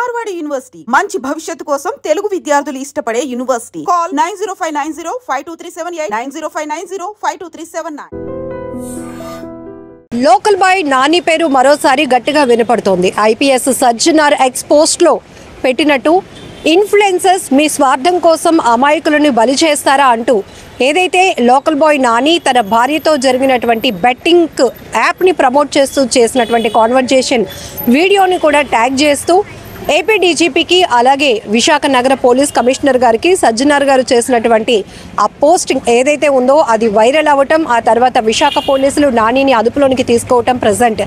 Marwadi university మంచి భవిష్యత్తు కోసం తెలుగు విద్యార్థులు ఇష్టపడే university. Call 9059052378 9059052379. Local boy Nani పేరు మరోసారి గట్టిగా వినపడుతోంది. ఐపీఎస్ సజ్జనార్ ఎక్స్ పోస్ట్లో పెట్టినట్టు ఇన్ఫ్లుయెన్సర్స్ మీ స్వార్థం కోసం అమాయకులను బలి చేస్తారా అంటూ ఏదైతే లోకల్ బాయ్ నాని తన భార్యతో జరిగినటువంటి బెట్టింగ్ యాప్ని ప్రమోట్ చేస్తూ చేసినటువంటి కాన్వర్జేషన్ వీడియోని కూడా ట్యాగ్ చేస్తూ ఏపీ డీజీపీకి అలాగే విశాఖ నగర పోలీస్ కమిషనర్ గారికి సజ్జనార్ గారు చేసినటువంటి ఆ పోస్టింగ్ ఏదైతే ఉందో అది వైరల్ అవ్వటం, ఆ తర్వాత విశాఖ పోలీసులు నానిని అదుపులోనికి తీసుకోవటం. ప్రజెంట్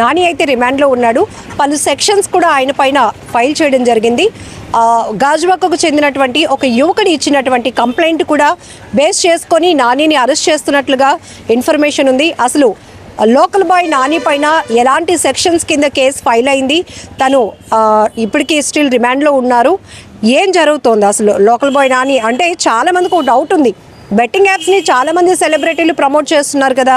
నాని అయితే రిమాండ్లో ఉన్నాడు. పలు సెక్షన్స్ కూడా ఆయన పైన ఫైల్ చేయడం జరిగింది. గాజువాకకు చెందినటువంటి ఒక యువకుడు ఇచ్చినటువంటి కంప్లైంట్ కూడా బేస్ చేసుకొని నానిని అరెస్ట్ చేస్తున్నట్లుగా ఇన్ఫర్మేషన్ ఉంది. అసలు లోకల్ బాయ్ నాని పైన ఎలాంటి సెక్షన్స్ కింద కేసు ఫైల్ అయింది, తను ఇప్పటికీ స్టిల్ రిమాండ్లో ఉన్నారు, ఏం జరుగుతోంది అసలు లోకల్ బాయ్ నాని అంటే చాలామందికి ఒక డౌట్ ఉంది. బెట్టింగ్ యాప్స్ని చాలామంది సెలబ్రిటీలు ప్రమోట్ చేస్తున్నారు కదా,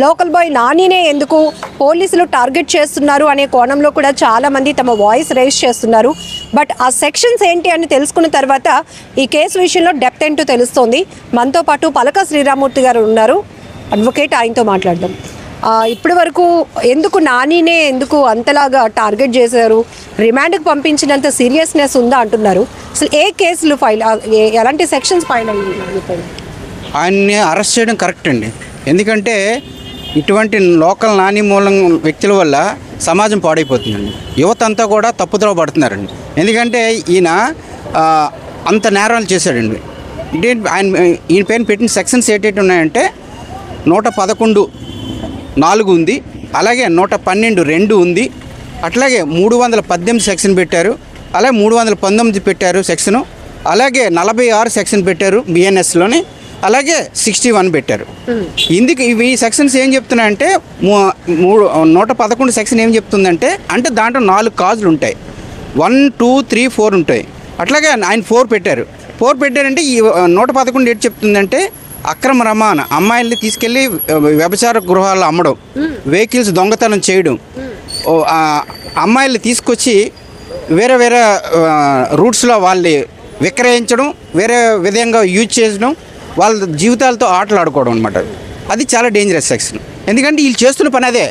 లోకల్ బాయ్ నానినే ఎందుకు పోలీసులు టార్గెట్ చేస్తున్నారు అనే కోణంలో కూడా చాలామంది తమ వాయిస్ రైజ్ చేస్తున్నారు. బట్ ఆ సెక్షన్స్ ఏంటి అని తెలుసుకున్న తర్వాత ఈ కేసు విషయంలో డెప్త్ ఏంటో తెలుస్తోంది. మనతో పాటు పలక శ్రీరామూర్తి గారు ఉన్నారు, అడ్వకేట్, ఆయనతో మాట్లాడదాం. ఇప్పటి వరకు ఎందుకు నానినే ఎందుకు అంతలాగా టార్గెట్ చేశారు, రిమాండ్కి పంపించినంత సీరియస్నెస్ ఉందా అంటున్నారు. అసలు ఏ కేసులు ఫైల్, ఎలాంటి సెక్షన్స్ ఫైల్ అయ్యాయి? ఆయన్ని అరెస్ట్ చేయడం కరెక్ట్ అండి. ఎందుకంటే ఇటువంటి లోకల్ నాని మూలం వ్యక్తుల వల్ల సమాజం పాడైపోతుందండి. యువత అంతా కూడా తప్పుదోవ పడుతున్నారండి. ఎందుకంటే ఈయన అంత నేరాలు చేశాడండి. ఈయన పైన పెట్టిన సెక్షన్స్ ఏంటంటే ఉన్నాయంటే 111(4) ఉంది, అలాగే 112(2) ఉంది, అట్లాగే 318 సెక్షన్ పెట్టారు, అలాగే 319 పెట్టారు సెక్షను, అలాగే 46 సెక్షన్ పెట్టారు బిఎన్ఎస్లోని, అలాగే 61 పెట్టారు. ఇందుకు ఇవి సెక్షన్స్ ఏం చెప్తున్నాయంటే 111 సెక్షన్ ఏం చెప్తుందంటే అంటే దాంట్లో 4 కాజులు ఉంటాయి, 1, 2, 3, 4 ఉంటాయి. అట్లాగే ఆయన 4 పెట్టారంటే ఈ 111 ఏంటి చెప్తుందంటే అక్రమ రవాణా, అమ్మాయిల్ని తీసుకెళ్ళి వ్యభిచార గృహాల్లో అమ్మడం, వెహికల్స్ దొంగతనం చేయడం, అమ్మాయిల్ని తీసుకొచ్చి వేరే వేరే రూట్స్లో వాళ్ళని విక్రయించడం, వేరే విధంగా యూజ్ చేయడం, వాళ్ళ జీవితాలతో ఆటలు ఆడుకోవడం అనమాట. అది చాలా డేంజరస్ సెక్షన్. ఎందుకంటే వీళ్ళు చేస్తున్న పని అదే.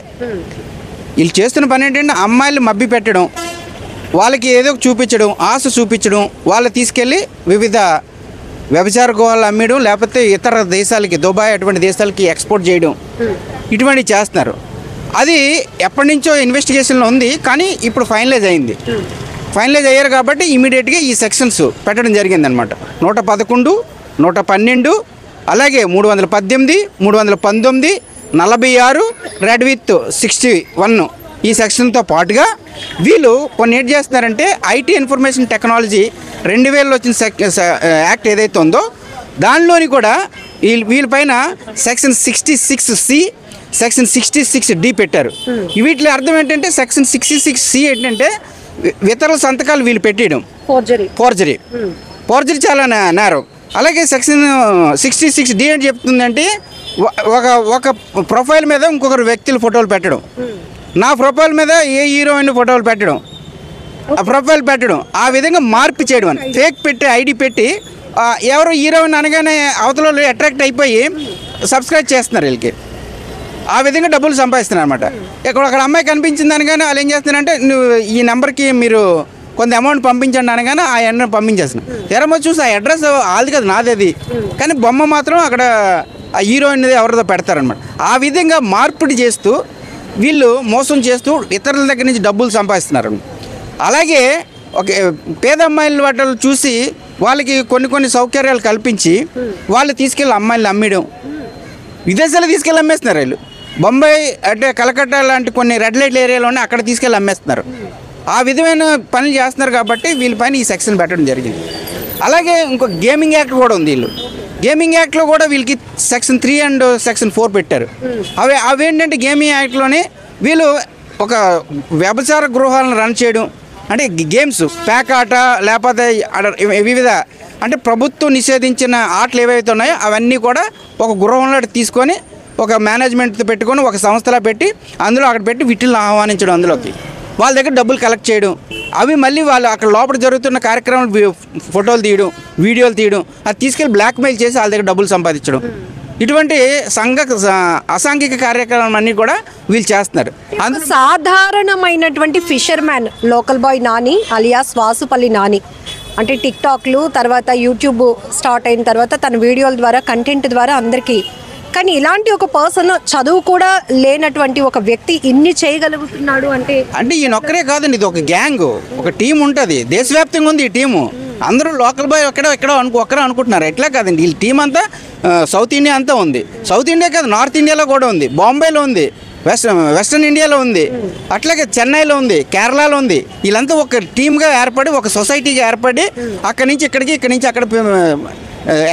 వీళ్ళు చేస్తున్న పని ఏంటంటే అమ్మాయిలు మభ్య పెట్టడం, వాళ్ళకి ఏదో చూపించడం, ఆశ చూపించడం, వాళ్ళు తీసుకెళ్ళి వివిధ వ్యభిచార గృహాలు అమ్మడం, లేకపోతే ఇతర దేశాలకి, దుబాయ్ అటువంటి దేశాలకి ఎక్స్పోర్ట్ చేయడం, ఇటువంటివి చేస్తున్నారు. అది ఎప్పటి నుంచో ఇన్వెస్టిగేషన్లో ఉంది, కానీ ఇప్పుడు ఫైనలైజ్ అయింది. ఫైనలైజ్ అయ్యారు కాబట్టి ఇమీడియట్గా ఈ సెక్షన్స్ పెట్టడం జరిగిందనమాట. 111, 112, అలాగే 318, 319, 46, రెడ్ విత్ 61 ఈ సెక్షన్తో పాటుగా వీళ్ళు కొన్ని ఏం చేస్తున్నారంటే ఐటీ ఇన్ఫర్మేషన్ టెక్నాలజీ 2000లో వచ్చిన యాక్ట్ ఏదైతే ఉందో దానిలోని కూడా వీళ్ళపైన సెక్షన్ 66C, సెక్షన్ 66D పెట్టారు. వీటిలో అర్థం ఏంటంటే సెక్షన్ 66C ఏంటంటే ఇతరుల సంతకాలు వీళ్ళు పెట్టేయడం, ఫోర్జరీ చాలా నేరం. అలాగే సెక్షన్ 66D ఏంటి చెప్తుందంటే ఒక ప్రొఫైల్ మీద ఇంకొకరు వ్యక్తుల ఫోటోలు పెట్టడం, నా ప్రొఫైల్ మీద ఏ హీరోయిన్ ఫోటోలు పెట్టడం, ఆ ప్రొఫైల్ పెట్టడం, ఆ విధంగా మార్పు చేయడం అని ఫేక్ పెట్టి ఐడి పెట్టి ఎవరు హీరోయిన్ అనగానే అవతల అట్రాక్ట్ అయిపోయి సబ్స్క్రైబ్ చేస్తున్నారు వీళ్ళకి. ఆ విధంగా డబ్బులు సంపాదిస్తున్నారు అనమాట. ఇక్కడ అక్కడ అమ్మాయి కనిపించింది అనగానే వాళ్ళు ఏం చేస్తున్నారంటే నువ్వు ఈ నెంబర్కి మీరు కొంత అమౌంట్ పంపించండి అనగానే ఆ అడ్రస్ పంపించేస్తున్నాను. తెరమో చూసి ఆ అడ్రస్ వాళ్ళది కదా, నాది అది, కానీ బొమ్మ మాత్రం అక్కడ ఆ హీరోయిన్ ఎవరిదో పెడతారనమాట. ఆ విధంగా మార్పిడి చేస్తూ వీళ్ళు మోసం చేస్తూ ఇతరుల దగ్గర నుంచి డబ్బులు సంపాదిస్తున్నారు. అలాగే ఒక పేద అమ్మాయిల వాటిని చూసి వాళ్ళకి కొన్ని సౌకర్యాలు కల్పించి వాళ్ళు తీసుకెళ్ళి అమ్మాయిలు అమ్మడం, విదేశాలు తీసుకెళ్ళి అమ్మేస్తున్నారు. వీళ్ళు బొంబాయి అంటే కలకత్తా లాంటి కొన్ని రెడ్ లైట్ ఏరియాలోనే అక్కడ తీసుకెళ్ళి అమ్మేస్తున్నారు. ఆ విధమైన పనులు చేస్తున్నారు కాబట్టి వీళ్ళపైన ఈ సెక్షన్ పెట్టడం జరిగింది. అలాగే ఇంకో గేమింగ్ యాక్ట్ కూడా ఉంది. వీళ్ళు గేమింగ్ యాక్ట్లో కూడా వీళ్ళకి సెక్షన్ 3 అండ్ సెక్షన్ 4 పెట్టారు. అవేంటంటే గేమింగ్ యాక్ట్లోనే వీళ్ళు ఒక వ్యభిచార గృహాలను రన్ చేయడం, అంటే గేమ్స్, ప్యాక్ ఆట, లేకపోతే వివిధ అంటే ప్రభుత్వం నిషేధించిన ఆటలు ఏవైతే ఉన్నాయో అవన్నీ కూడా ఒక గృహంలో తీసుకొని ఒక మేనేజ్మెంట్ పెట్టుకొని ఒక సంస్థలా పెట్టి అందులో అక్కడ పెట్టి వీటిని ఆహ్వానించడం అందులోకి. వాళ్ళ దగ్గర డబ్బులు కలెక్ట్ చేయడం, అవి మళ్ళీ వాళ్ళు అక్కడ లోపల జరుగుతున్న కార్యక్రమాలు ఫోటోలు తీయడం, వీడియోలు తీయడం, అది తీసుకెళ్ళి బ్లాక్మెయిల్ చేసి వాళ్ళ దగ్గర డబ్బులు సంపాదించడం, ఇటువంటి అసాంఘిక కార్యక్రమాలు అన్నీ కూడా వీళ్ళు చేస్తున్నారు. సాధారణమైనటువంటి fissure man local boy Nani alias Vasupalli Nani అంటే టిక్టాక్లు తర్వాత యూట్యూబ్ స్టార్ట్ అయిన తర్వాత తన వీడియోల ద్వారా కంటెంట్ ద్వారా అందరికీ, కానీ ఇలాంటి ఒక పర్సన్ చదువు కూడా లేనటువంటి ఒక వ్యక్తి ఇన్ని చేయగలుగుతున్నాడు అంటే ఈయన ఒక్కరే కాదండి, ఇది ఒక గ్యాంగ్, ఒక టీం ఉంటుంది, దేశవ్యాప్తంగా ఉంది ఈ టీము. అందరూ లోకల్ బాయ్ ఒక్కడే ఒక్కరే అనుకుంటున్నారు, ఎట్లా కాదండి. వీళ్ళ టీం అంతా సౌత్ ఇండియా అంతా ఉంది. సౌత్ ఇండియా కాదు, నార్త్ ఇండియాలో కూడా ఉంది, బాంబేలో ఉంది, వెస్ట్రన్ ఇండియాలో ఉంది, అట్లాగే చెన్నైలో ఉంది, కేరళలో ఉంది. వీళ్ళంతా ఒక టీమ్గా ఏర్పడి, ఒక సొసైటీగా ఏర్పడి అక్కడి నుంచి ఇక్కడికి అక్కడ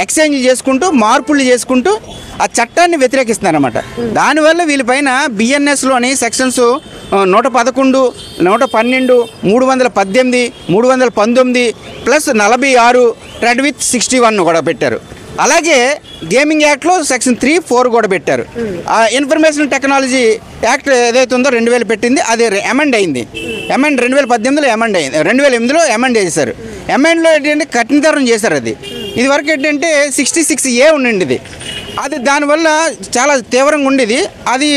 ఎక్స్చేంజ్ చేసుకుంటూ, మార్పులు చేసుకుంటూ ఆ చట్టాన్ని వ్యతిరేకిస్తున్నారన్నమాట. దానివల్ల వీళ్ళపైన బిఎన్ఎస్లోని సెక్షన్స్ 111, 112, 318, 319 ప్లస్ 46 రెడ్ విత్ 61 కూడా పెట్టారు. అలాగే గేమింగ్ యాక్ట్లో సెక్షన్ 3, 4 కూడా పెట్టారు. ఇన్ఫర్మేషన్ టెక్నాలజీ యాక్ట్ ఏదైతే ఉందో 2000 పెట్టింది, అది అమెండ్ అయింది. 2018లో అమెండ్ అయింది, 2008లో అమెండ్ చేశారు. అమెండ్లో ఏంటంటే కఠినతరం చేశారు. అది ఇదివరకు ఏంటంటే 66A ఉండింది, అది దానివల్ల చాలా తీవ్రంగా ఉండేది. అది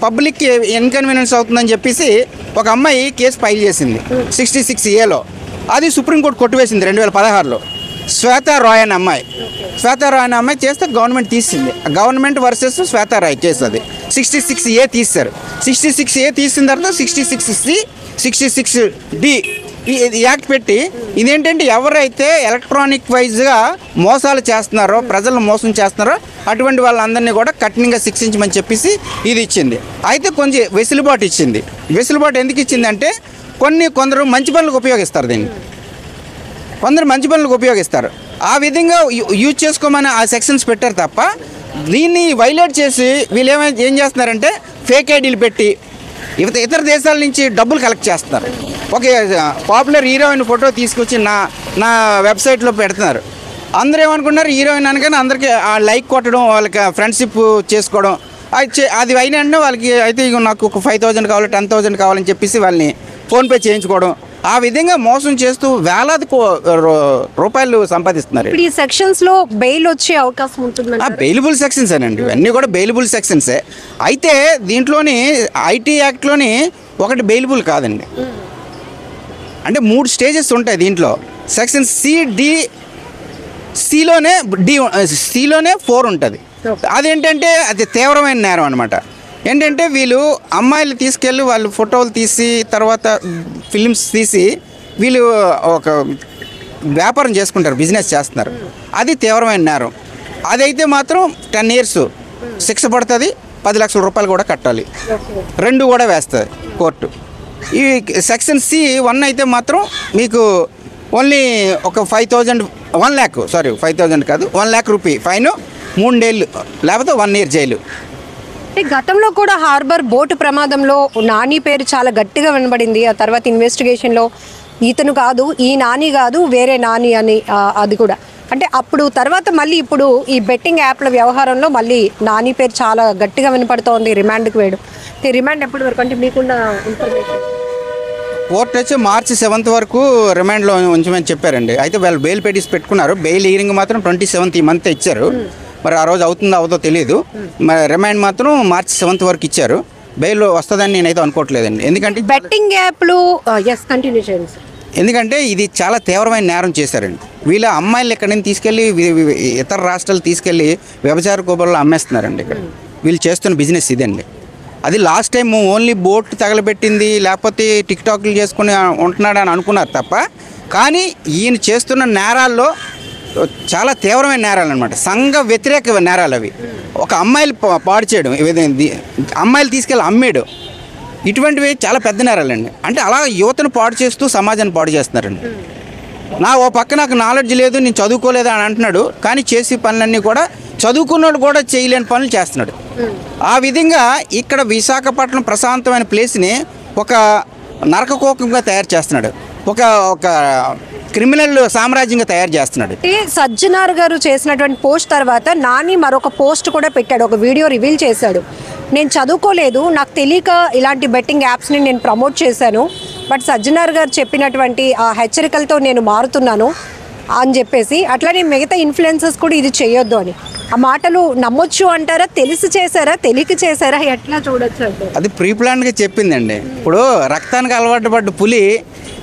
పబ్లిక్కి ఇన్కన్వీనియన్స్ అవుతుందని చెప్పేసి ఒక అమ్మాయి కేసు ఫైల్ చేసింది 66Aలో. అది సుప్రీంకోర్టు కొట్టివేసింది 2016లో. శ్వేతా రాయ్ అనే అమ్మాయి చేస్తే గవర్నమెంట్ తీసింది. Government versus Shweta Rai case, అది 66A తీశారు. 66A తీసిన తర్వాత 66C, 66D ఈ యాక్ట్ పెట్టి, ఇదేంటంటే ఎవరైతే ఎలక్ట్రానిక్ వైజ్గా మోసాలు చేస్తున్నారో, ప్రజలను మోసం చేస్తున్నారో అటువంటి వాళ్ళందరినీ కూడా కఠినంగా శిక్షించమని చెప్పేసి ఇది ఇచ్చింది. అయితే కొంచెం వెసులుబాటు ఇచ్చింది. వెసులుబాటు ఎందుకు ఇచ్చిందంటే కొందరు మంచి పనులకు ఉపయోగిస్తారు, దీన్ని కొందరు మంచి పనులకు ఉపయోగిస్తారు. ఆ విధంగా యూజ్ చేసుకోమని ఆ సెక్షన్స్ పెట్టారు తప్ప, దీన్ని వైలేట్ చేసి వీళ్ళు ఏం చేస్తున్నారంటే ఫేక్ ఐడీలు పెట్టి ఇతర దేశాల నుంచి డబ్బులు కలెక్ట్ చేస్తున్నారు. ఒక పాపులర్ హీరోయిన్ ఫోటో తీసుకొచ్చి నా వెబ్సైట్లో పెడుతున్నారు. అందరూ ఏమనుకున్నారు, హీరోయిన్ అనగానే అందరికీ లైక్ కొట్టడం, వాళ్ళకి ఫ్రెండ్షిప్ చేసుకోవడం, అది అయినా వాళ్ళకి అయితే నాకు ఒక 5,000 కావాలి, 10,000 కావాలని చెప్పేసి వాళ్ళని ఫోన్పే చేయించుకోవడం, ఆ విధంగా మోసం చేస్తూ వేలాది రూపాయలు సంపాదిస్తున్నారు. ఈ సెక్షన్స్ లో బెయిల్ వచ్చే అవకాశం ఉంటుంది. బెయిలబుల్ సెక్షన్స్ అండి, ఇవన్నీ కూడా బెయిలబుల్ సెక్షన్సే. అయితే దీంట్లోని ఐటీ యాక్ట్లోని ఒకటి బెయిలబుల్ కాదండి, అంటే 3 స్టేజెస్ ఉంటాయి దీంట్లో. సెక్షన్ సిలోనే 4 ఉంటుంది. అదేంటంటే అది తీవ్రమైన నేరం అనమాట. ఏంటంటే వీళ్ళు అమ్మాయిలు తీసుకెళ్ళి వాళ్ళు ఫోటోలు తీసి తర్వాత ఫిలిమ్స్ తీసి వీళ్ళు ఒక వ్యాపారం చేసుకుంటారు, బిజినెస్ చేస్తున్నారు. అది తీవ్రమైన నేరం. అదైతే మాత్రం 10 years శిక్ష పడుతుంది, 10 లక్షల రూపాయలు కూడా కట్టాలి, 2 కూడా వేస్తుంది కోర్టు. ఈ సెక్షన్ C1 అయితే మాత్రం మీకు ఓన్లీ ఒక 5,000 కాదు 1 lakh రూపీ ఫైన్, 3 ఏళ్ళు లేకపోతే 1 year జైలు. గతంలో కూడా హార్బర్ బోటు ప్రమాదంలో నాని పేరు చాలా గట్టిగా వినబడింది. ఆ తర్వాత ఇన్వెస్టిగేషన్లో ఇతను కాదు, ఈ నాని కాదు, వేరే నాని అని అది కూడా అంటే అప్పుడు తర్వాత మళ్ళీ ఇప్పుడు ఈ బెట్టింగ్ యాప్ల వ్యవహారంలో మళ్ళీ నాని పేరు చాలా గట్టిగా వినపడుతోంది. రిమాండ్కి వేయడం, రిమాండ్ ఎప్పటి వరకు అంటే మీకున్న ఇన్ఫర్మేషన్? కోర్టు వచ్చి March 7th వరకు రిమాండ్లో ఉంచమని చెప్పారండి. అయితే వాళ్ళు బెయిల్ పెటిస్ పెట్టుకున్నారు. బెయిల్ హీరింగ్ మాత్రం 27th ఈ మంత్ ఇచ్చారు. మరి ఆ రోజు అవుతుందో అవుతో తెలియదు. మరి రిమాండ్ మాత్రం March 7th వరకు ఇచ్చారు. బెయిల్ వస్తుందని నేనైతే అనుకోవట్లేదండి. ఎందుకంటే బెట్టింగ్ యాప్లు కంటిన్యూ చేయండి. ఎందుకంటే ఇది చాలా తీవ్రమైన నేరం చేశారండి. వీళ్ళ అమ్మాయిలు ఎక్కడి నుంచి తీసుకెళ్ళి ఇతర రాష్ట్రాలు తీసుకెళ్ళి వ్యభిచార కూబల్లో అమ్మేస్తున్నారండి. ఇక్కడ వీళ్ళు చేస్తున్న బిజినెస్ ఇదండి. అది లాస్ట్ టైం ఓన్లీ బోట్ తగలబెట్టింది లేకపోతే టిక్టాక్లు చేసుకుని ఉంటున్నాడు అని అనుకున్నారు తప్ప, కానీ ఈయన చేస్తున్న నేరాల్లో చాలా తీవ్రమైన నేరాలు అనమాట. సంఘ వ్యతిరేక నేరాలు అవి. ఒక అమ్మాయిలు పాడు చేయడం, అమ్మాయిలు తీసుకెళ్ళి అమ్మేయడం, ఇటువంటివి చాలా పెద్ద నేరాలండి. అంటే అలా యువతను పాడు చేస్తూ సమాజాన్ని పాడు చేస్తున్నారండి. ఓ పక్క నాకు నాలెడ్జ్ లేదు, నేను చదువుకోలేదు అని అంటున్నాడు, కానీ చేసే పనులన్నీ కూడా చదువుకున్నాడు కూడా చేయలేని పనులు చేస్తున్నాడు. ఆ విధంగా ఇక్కడ విశాఖపట్నం ప్రశాంతమైన ప్లేస్ని ఒక నరకకోకంగా తయారు చేస్తున్నాడు, ఒక క్రిమినల్ సామ్రాజ్యంగా తయారు చేస్తున్నాడు. సజ్జనార్ గారు చేసినటువంటి పోస్ట్ తర్వాత నాని మరొక పోస్ట్ కూడా పెట్టాడు, ఒక వీడియో రివీల్ చేశాడు. నేను చదువుకోలేదు, నాకు తెలియక ఇలాంటి బెట్టింగ్ యాప్స్ని నేను ప్రమోట్ చేశాను, బట్ సజ్జనార్ గారు చెప్పినటువంటి ఆ హెచ్చరికలతో నేను మారుతున్నాను అని చెప్పేసి, అట్లానే మిగతా ఇన్ఫ్లుయెన్సర్స్ కూడా ఇది చేయొద్దు అని, ఆ మాటలు నమ్మొచ్చు అంటారా? తెలిసి చేశారా, తెలియక చేశారా, ఎట్లా చూడొచ్చు అంటే? అది ప్రీ ప్లాన్గా చెప్పిందండి. ఇప్పుడు రక్తానికి అలవాటు పడ్డ పులి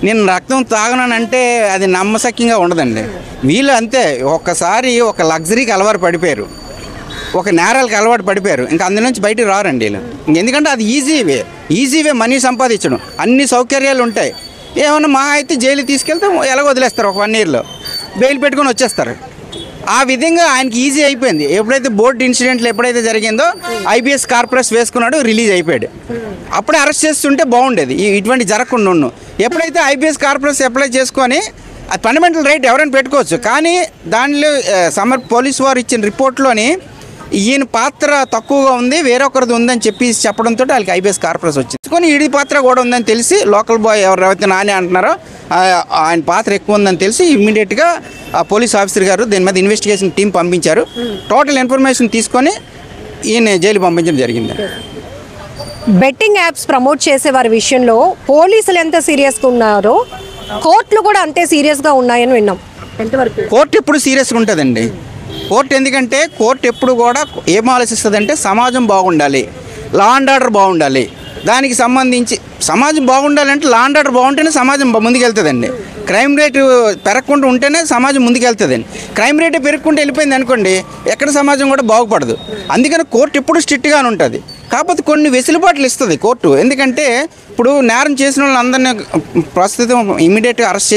నేను రక్తం తాగనంటే అది నమ్మశక్యంగా ఉండదండి. వీళ్ళు అంతే, ఒక్కసారి ఒక లగ్జరీకి అలవాటు పడిపోయారు, ఒక నేరాలకు అలవాటు పడిపోయారు, ఇంకా అందు నుంచి బయటకు రారండి వీళ్ళు. ఎందుకంటే అది ఈజీవే మనీ సంపాదించడం, అన్ని సౌకర్యాలు ఉంటాయి. ఏమన్నా మా అయితే జైలు తీసుకెళ్తే ఎలా వదిలేస్తారు, ఒక 1 ఇయర్లో బెయిల్ పెట్టుకొని వచ్చేస్తారు. ఆ విధంగా ఆయనకి ఈజీ అయిపోయింది. ఎప్పుడైతే బోర్డు ఇన్సిడెంట్లు ఎప్పుడైతే జరిగిందో ఐబీఎస్ కార్పొరేస్ వేసుకున్నాడు, రిలీజ్ అయిపోయాడు. అప్పుడే అరెస్ట్ చేస్తుంటే బాగుండేది, ఇటువంటి జరగకుండా ఉండు. ఎప్పుడైతే ఐబీఎస్ కార్పొరేస్ అప్లై చేసుకొని అది ఫండమెంటల్ రైట్ ఎవరైనా పెట్టుకోవచ్చు, కానీ దానిలో పోలీసు వారు ఇచ్చిన రిపోర్ట్లోని ఈయన పాత్ర తక్కువగా ఉంది, వేరొకరిది ఉందని చెప్పడంతో వాళ్ళకి ఐబీఎస్ కార్పొరేస్ వచ్చింది. కొన్ని ఈడి పాత్ర కూడా ఉందని తెలిసి లోకల్ బాయ్ ఎవరైతే నాని అంటున్నారో ఆయన పాత్ర ఎక్కువ ఉందని తెలిసి ఇమ్మీడియట్గా పోలీస్ ఆఫీసర్ గారు దీని మీద ఇన్వెస్టిగేషన్ టీం పంపించారు. టోటల్ ఇన్ఫర్మేషన్ తీసుకొని ఈయన జైలు పంపించడం జరిగింది. బెట్టింగ్ యాప్స్ ప్రమోట్ చేసే వారి విషయంలో పోలీసులు ఎంత సీరియస్గా ఉన్నారో కోర్టులు కూడా అంతే సీరియస్గా ఉన్నాయని విన్నాం. ఎంతవరకు? కోర్టు ఎప్పుడు సీరియస్గా ఉంటుందండి. కోర్టు ఎందుకంటే కోర్టు ఎప్పుడు కూడా ఏం ఆలోచిస్తుందంటే సమాజం బాగుండాలి, లా అండ్ ఆర్డర్ బాగుండాలి. దానికి సంబంధించి సమాజం బాగుండాలంటే లా అండ్ ఆర్డర్ బాగుంటేనే సమాజం ముందుకెళ్తుందండి. క్రైమ్ రేటు పెరగకుండా ఉంటేనే సమాజం ముందుకెళ్తుందండి. క్రైమ్ రేటు పెరుగుకుంటూ వెళ్ళిపోయింది అనుకోండి, ఎక్కడ సమాజం కూడా బాగుపడదు. అందుకని కోర్టు ఎప్పుడు స్ట్రిక్ట్గానే ఉంటుంది. కాకపోతే కొన్ని వెసులుబాట్లు ఇస్తుంది కోర్టు. ఎందుకంటే ఇప్పుడు నేరం చేసిన వాళ్ళందరినీ ప్రస్తుతం ఇమీడియట్గా అరెస్ట్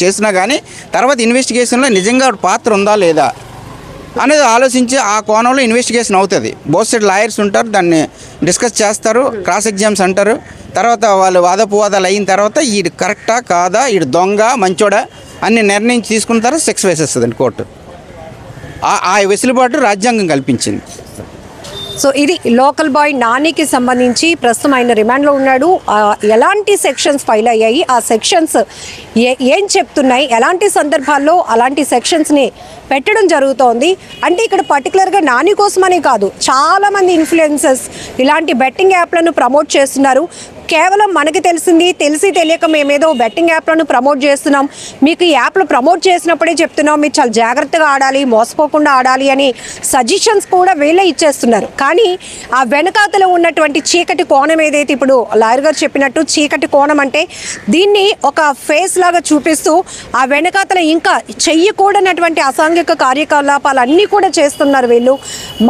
చేసినా కానీ తర్వాత ఇన్వెస్టిగేషన్లో నిజంగా పాత్ర ఉందా లేదా అనేది ఆలోచించి ఆ కోణంలో ఇన్వెస్టిగేషన్ అవుతుంది. బోత్ సైడ్ లాయర్స్ ఉంటారు, దాన్ని డిస్కస్ చేస్తారు, క్రాస్ ఎగ్జామ్స్ అంటారు. తర్వాత వాళ్ళు వాదోపవాదాలు అయిన తర్వాత ఈడు కరెక్టా కాదా, ఈడు దొంగ మంచోడా అన్ని నిర్ణయం తీసుకున్న తర్వాత శిక్ష వేసేస్తుందండి కోర్టు. ఆ వెసులుబాటు రాజ్యాంగం కల్పించింది. సో ఇది లోకల్ బాయ్ నానికి సంబంధించి ప్రస్తుతం ఆయన రిమాండ్లో ఉన్నాడు. ఎలాంటి సెక్షన్స్ ఫైల్ అయ్యాయి, ఆ సెక్షన్స్ ఏం చెప్తున్నాయి, ఎలాంటి సందర్భాల్లో అలాంటి సెక్షన్స్ని పెట్టడం జరుగుతోంది అంటే ఇక్కడ పర్టికులర్గా నాని కోసమనే కాదు, చాలామంది ఇన్ఫ్లుయెన్సర్స్ ఇలాంటి బెట్టింగ్ యాప్లను ప్రమోట్ చేస్తున్నారు. కేవలం మనకి తెలిసి తెలియక మేమేదో బెట్టింగ్ యాప్లను ప్రమోట్ చేస్తున్నాం, మీకు ఈ యాప్లు ప్రమోట్ చేసినప్పుడే చెప్తున్నాం మీరు చాలా జాగ్రత్తగా ఆడాలి, మోసపోకుండా ఆడాలి అని సజెషన్స్ కూడా వీళ్ళే ఇచ్చేస్తున్నారు. కానీ ఆ వెనకాతలో ఉన్నటువంటి చీకటి కోణం ఏదైతే ఇప్పుడు లాయర్ గారు చెప్పినట్టు చీకటి కోణం అంటే దీన్ని ఒక ఫేస్ లాగా చూపిస్తూ ఆ వెనకాతల ఇంకా చెయ్యకూడనటువంటి అసాంఘిక కార్యకలాపాలన్నీ కూడా చేస్తున్నారు వీళ్ళు.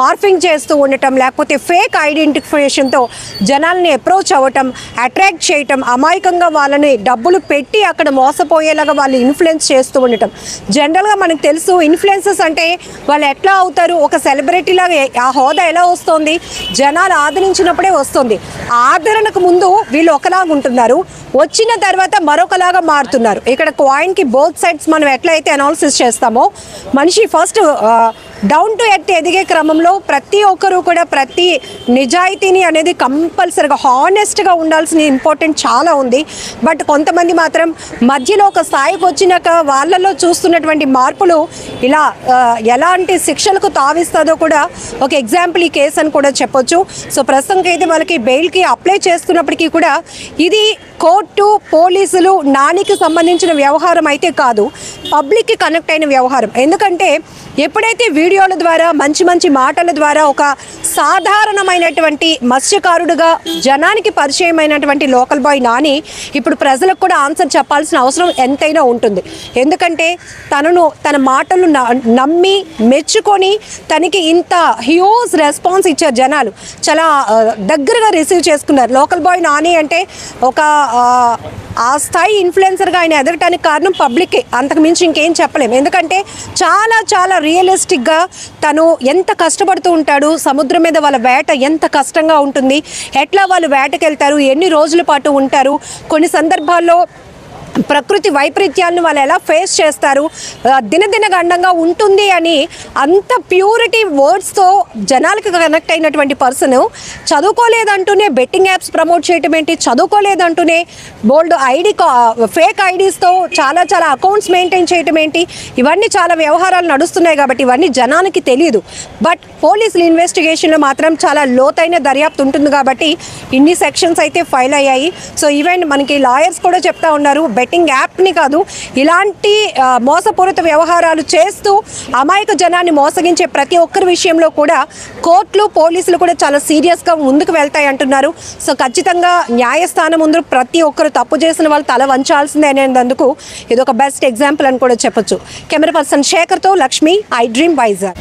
మార్ఫింగ్ చేస్తూ ఉండటం, లేకపోతే ఫేక్ ఐడెంటిఫికేషన్తో జనాల్ని అప్రోచ్ అవ్వటం, అట్రాక్ట్ చేయటం, అమాయకంగా వాళ్ళని డబ్బులు పెట్టి అక్కడ మోసపోయేలాగా వాళ్ళు ఇన్ఫ్లుయెన్స్ చేస్తూ ఉండటం. జనరల్గా మనకు తెలుసు ఇన్ఫ్లుయెన్సర్స్ అంటే వాళ్ళు ఎట్లా అవుతారు, ఒక సెలబ్రిటీలాగా ఆ హోదా ఎలా వస్తుంది, జనాలు ఆదరించినప్పుడే వస్తుంది. ఆదరణకు ముందు వీళ్ళు ఒకలాగా ఉంటున్నారు, వచ్చిన తర్వాత మరొకలాగా మారుతున్నారు. ఇక్కడ కాయిన్కి బోత్ సైడ్స్ మనం ఎట్లయితే అనాలిసిస్ చేస్తామో మనిషి ఫస్ట్ డౌన్ టు ఎర్త్ ఎదిగే క్రమంలో ప్రతి ఒక్కరూ కూడా ప్రతి నిజాయితీని అనేది కంపల్సరీగా హానెస్ట్గా ఉండాల్సిన ఇంపార్టెంట్ చాలా ఉంది. బట్ కొంతమంది మాత్రం మధ్యలో ఒక స్థాయికి వచ్చినాక వాళ్ళలో చూస్తున్నటువంటి మార్పులు ఇలా ఎలాంటి శిక్షలకు తావిస్తుందో కూడా ఒక ఎగ్జాంపుల్ ఈ కేసు అని కూడా చెప్పొచ్చు. సో ప్రస్తుతానికి అయితే వాళ్ళకి బెయిల్కి అప్లై చేస్తున్నప్పటికీ కూడా ఇది కోర్టు పోలీసులు నానికి సంబంధించిన వ్యవహారం అయితే కాదు, పబ్లిక్కి కనెక్ట్ అయిన వ్యవహారం. ఎందుకంటే ఎప్పుడైతే వీడియోల ద్వారా మంచి మాటల ద్వారా ఒక సాధారణమైనటువంటి మత్స్యకారుడుగా జనానికి పరిచయమైనటువంటి లోకల్ బాయ్ నాని ఇప్పుడు ప్రజలకు కూడా ఆన్సర్ చెప్పాల్సిన అవసరం ఎంతైనా ఉంటుంది. ఎందుకంటే తన మాటలు నమ్మి మెచ్చుకొని తనకి ఇంత హ్యూజ్ రెస్పాన్స్ ఇచ్చారు జనాలు, చాలా దగ్గరగా రిసీవ్ చేసుకున్నారు. లోకల్ బాయ్ నాని అంటే ఒక ఆ స్థాయి ఇన్ఫ్లుయెన్సర్గా ఆయన ఎదగటానికి కారణం పబ్లిక్కే, అంతకు మించి ఇంకేం చెప్పలేము. ఎందుకంటే చాలా రియలిస్టిక్గా తను ఎంత కష్టపడుతూ ఉంటాడు, సముద్రం మీద వాళ్ళ వేట ఎంత కష్టంగా ఉంటుంది, ఎట్లా వాళ్ళు వేటకి వెళ్తారు, ఎన్ని రోజుల పాటు ఉంటారు, కొన్ని సందర్భాల్లో ప్రకృతి వైపరీత్యాలను వాళ్ళు ఎలా ఫేస్ చేస్తారు, దినదిన గండంగా ఉంటుంది అని అంత ప్యూరిటీ వర్డ్స్తో జనాలకి కనెక్ట్ అయినటువంటి పర్సన్ చదువుకోలేదంటూనే బెట్టింగ్ యాప్స్ ప్రమోట్ చేయటం ఏంటి, చదువుకోలేదంటూనే బోల్డ్ ఫేక్ ఐడీస్తో చాలా అకౌంట్స్ మెయింటైన్ చేయటం ఏంటి, ఇవన్నీ చాలా వ్యవహారాలు నడుస్తున్నాయి కాబట్టి ఇవన్నీ జనానికి తెలియదు. బట్ పోలీసుల ఇన్వెస్టిగేషన్లో మాత్రం చాలా లోతైన దర్యాప్తు ఉంటుంది కాబట్టి ఇన్ని సెక్షన్స్ అయితే ఫైల్ అయ్యాయి. సో ఈవెన్ మనకి లాయర్స్ కూడా చెప్తా ఉన్నారు, బెట్టింగ్ యాప్ని కాదు, ఇలాంటి మోసపూరిత వ్యవహారాలు చేస్తూ అమాయక జనాన్ని మోసగించే ప్రతి ఒక్కరి విషయంలో కూడా కోర్టులు పోలీసులు కూడా చాలా సీరియస్గా ముందుకు వెళ్తాయి అంటున్నారు. సో ఖచ్చితంగా న్యాయస్థానం ముందు ప్రతి ఒక్కరు తప్పు చేసిన వాళ్ళు తల వంచాల్సిందే అనేందుకు ఇది ఒక బెస్ట్ ఎగ్జాంపుల్ అని కూడా చెప్పొచ్చు. కెమెరా పర్సన్ శేఖర్తో లక్ష్మి, ఐ డ్రీమ్ వైజాగ్.